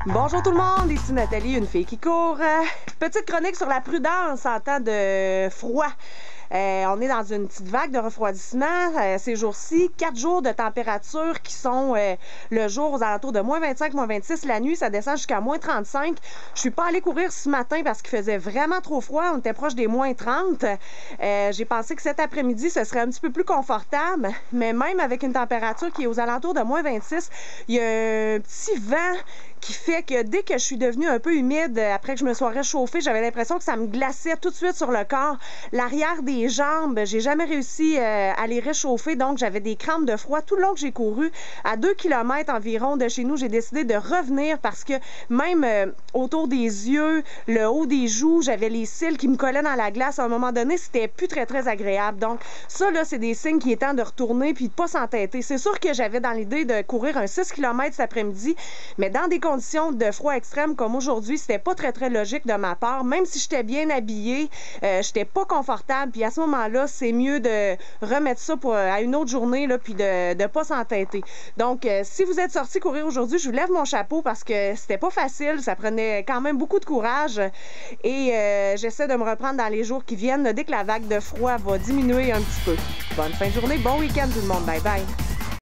Bonjour tout le monde, ici Nathalie, une fille qui court. Petite chronique sur la prudence en temps de froid. On est dans une petite vague de refroidissement ces jours-ci. 4 jours de température qui sont le jour aux alentours de moins 25, moins 26. La nuit, ça descend jusqu'à moins 35. Je suis pas allée courir ce matin parce qu'il faisait vraiment trop froid. On était proche des moins 30. J'ai pensé que cet après-midi, ce serait un petit peu plus confortable. Mais même avec une température qui est aux alentours de moins 26, il y a un petit vent qui fait que dès que je suis devenue un peu humide, après que je me sois réchauffée, j'avais l'impression que ça me glaçait tout de suite sur le corps. L'arrière des jambes, j'ai jamais réussi à les réchauffer, donc j'avais des crampes de froid tout le long que j'ai couru. À 2 km environ de chez nous, j'ai décidé de revenir parce que même autour des yeux, le haut des joues, j'avais les cils qui me collaient dans la glace. À un moment donné, c'était plus très agréable. Donc ça, là, c'est des signes qui est temps de retourner puis de pas s'entêter. C'est sûr que j'avais dans l'idée de courir un 6 km cet après-midi, mais dans des conditions de froid extrême comme aujourd'hui, c'était pas très logique de ma part. Même si j'étais bien habillée, j'étais pas confortable. Puis à ce moment-là, c'est mieux de remettre ça à une autre journée, là, puis de pas s'entêter. Donc, si vous êtes sorti courir aujourd'hui, je vous lève mon chapeau parce que c'était pas facile. Ça prenait quand même beaucoup de courage. Et j'essaie de me reprendre dans les jours qui viennent, dès que la vague de froid va diminuer un petit peu. Bonne fin de journée, bon week-end tout le monde. Bye bye!